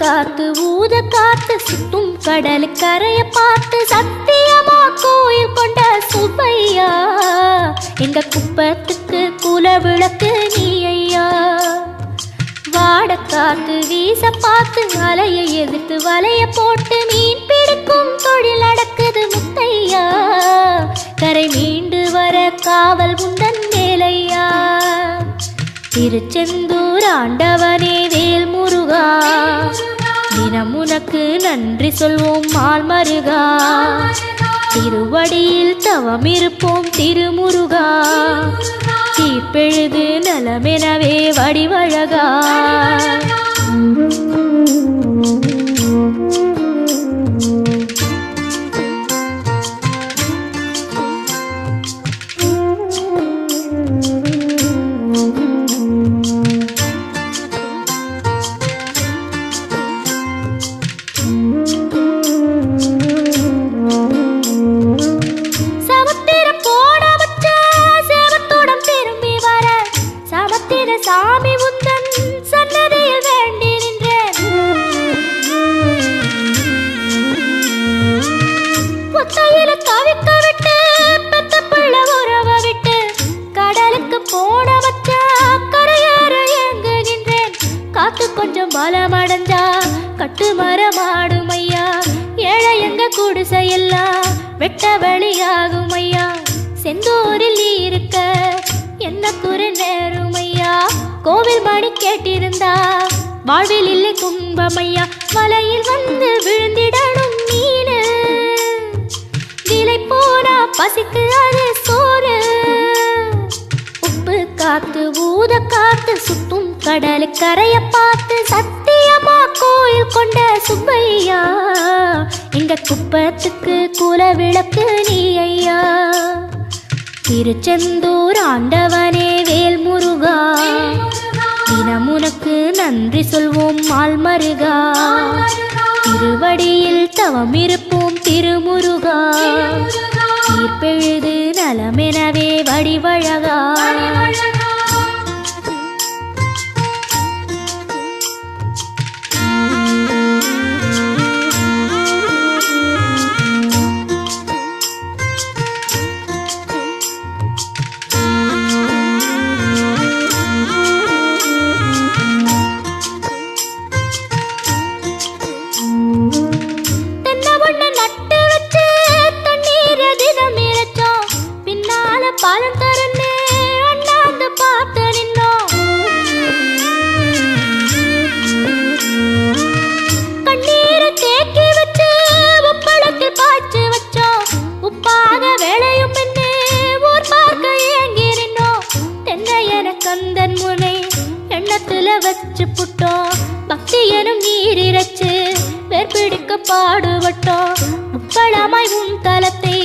காத்து ஊத காத்து சுத்தும் கடல் கரைய பார்த்து சத்தியமா கோயில் கொண்ட சுப்பையா எங்க குப்பத்துக்கு குல விளக்கு நீ ஐயா. வாட காத்து வீச பார்த்து அலையை எதிர்த்து வலைய போட்டு மீன் பிடிக்கும் தொழில் நடக்குது முத்தையா. கரை மீண்டு வர காவல் முந்தன் வேலையா. திருச்செந்தூர் ஆண்டவனே வேல் முருகா, தினம் உனக்கு நன்றி சொல்வோம் மால் மருகா. திருவடியில் தவம் இருப்போம் திருமுருகா, தீப்பெழுது நலமெனவே வடிவழகா. சாமி உந்தன் சன்னதியில் வேண்டி நின்றேன். ஒத்தையில தவிக்க விட்டு பெத்த பிள்ள உறவ விட்டு கடலுக்கு போன வச்சா கரையேற ஏங்குகின்றேன். காத்து கொஞ்சம் பலமடைஞ்சா கட்டு மரமாடும் ஐயா. ஏழை எங்க குடிசையெல்லாம் வெட்ட வெளியாகும் ஐயா. செந்தூரில் நீ இருக்க என்ன குறை நேரும் ஐயா. கோவில் மணி கேட்டிருந்தா வாழ்வில் இல்லை கும்பமையா. மலையில் வந்து விழுந்திடணும் மீனு, விலை போனா பசிக்கு அது சோறு. உப்பு காத்து ஊத காத்து சுத்தும் கடல் கரைய பார்த்து சத்தியமா கோயில் கொண்ட சுப்பையா எங்க குப்பத்துக்கு குல விளக்கு நீ ஐயா. திருச்செந்தூர் ஆண்டவனே வேல் முருகா, தினம் உனக்கு நன்றி சொல்வோம் மால் மருகா. திருவடியில் தவம் இருப்போம் திருமுருகா, தீர்ப்பெழுது நலமெனவே வடிவழகா. பாலம் தருன்னு அண்ணாந்து பார்த்து நின்னோம். கண்ணீரை தேக்கி வச்சு உப்பளத்தில் பாய்ச்சி வச்சோம். உப்பாத வேலையும் பின்னு ஊர் பார்க்க ஏங்கி நின்னோம். தென்னை என கந்தன் முனை எண்ணத்துல வச்சு புட்டோம். பக்தி எனும் நீர் இறைச்சு வேர்பிடிக்க பாடுபட்டோம். முப்பளமாய் உன் தலத்தை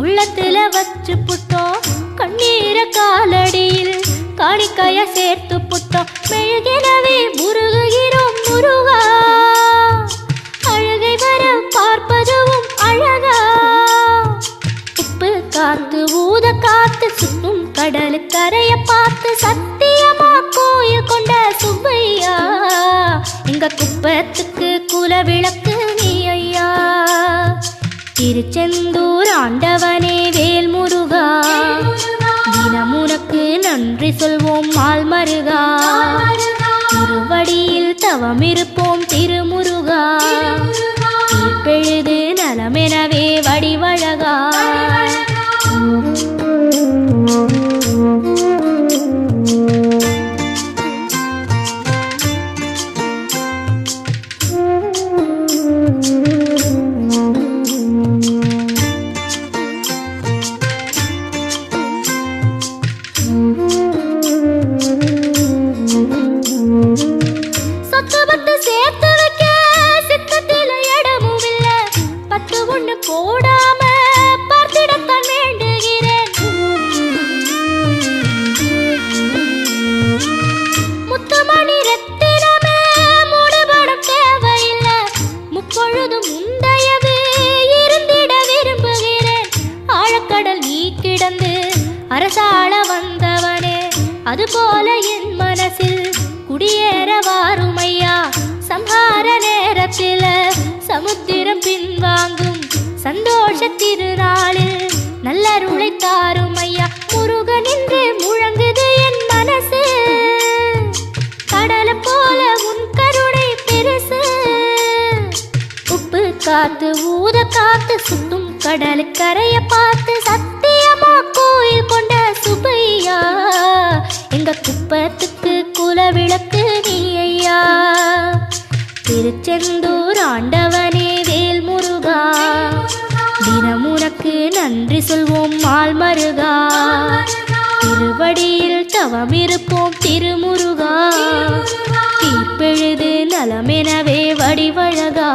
உள்ளத்துல வச்சு புட்டோம். கண்ணீர காலடியில் காணிக்கைய சேர்த்து புட்டோம். மெழுகினவே முருகுகிறோம் முருகா, அழுகை வர பார்ப்பதுவும் அழகா. உப்பு காத்து ஊத காத்து சுத்தும் கடல் கரைய பார்த்து சத்தியமா கோயில் கொண்ட சுப்பையா எங்க குப்பத்துக்கு குல விளக்கு நீ ஐயா. திருச்செந்தூர் ஆண்டவனே வேல் முருகா, தினம் உனக்கு நன்றி சொல்வோம் மால் மருகா. திருவடியில் தவம் இருப்போம் திருமுருகா, தீர்ப்பெழுது நலமெனவே வடிவழகா. போல என் மனசில் குடியேற வாருமையா சம்ஹார நேரத்தில சமுத்திரம் பின்வாங்கும் சந்தோஷ திருநாளில் நல்லருளை தாருமையா முருகன் என்று முழங்குது என் மனசு கடலை போல உன் கருணை பெருசு உப்பு காத்து ஊத காத்து சுத்தும் கடலுக்கரைய பார்த்து சத்தியமா கோயில் கொண்ட சுப்பையா எங்க குப்பத்துக்கு குலவிளக்கு நீ ஐயா திருச்செந்தூர் ஆண்டவனே வேல் முருகா தினம் உனக்கு நன்றி சொல்வோம் மால் மருகா திருவடியில் தவம் இருப்போம் திருமுருகா தீர்ப்பெழுது நலமெனவே வடிவழகா